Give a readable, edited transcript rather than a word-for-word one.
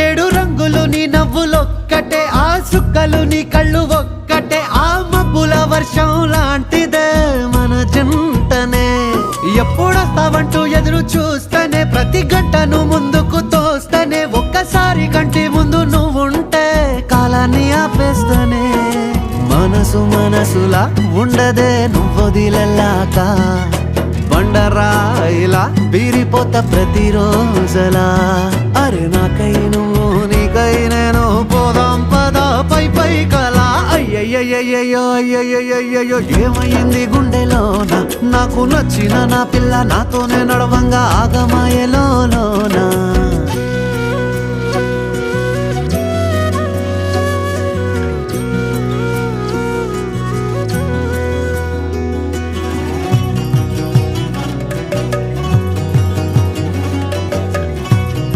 ఏడు రంగులు నీ నవ్వులొక్కటే, ఆ సుక్కలు నీ కళ్ళు ఒక్కటే, ఆ మబ్బుల వర్షం లాంటిదే మన జంటనే. ఎప్పుడొస్తావంటూ ఎదురు చూస్తేనే, ప్రతి గంటను ముందుకు తోస్తేనే, ఒక్కసారి కంటి ముందు నువ్వుంటే కాలాన్ని ఆపేస్తేనే. మనసు మనసులా ఉండదే నువ్వొదిలెళ్ళాక, బండరాయిలా బీరిపోత ప్రతిరోజలా. అరే నాకై నువ్వు నీకై నేను, పోదాం పదా పై పై కలా. అయ్యయ్యయ్యయ్యో అయ్యయ్యయ్యో ఏమైంది గుండెలోన, నాకు నచ్చిన నా పిల్ల నాతోనే నడవంగా ఆగమాయలోనా.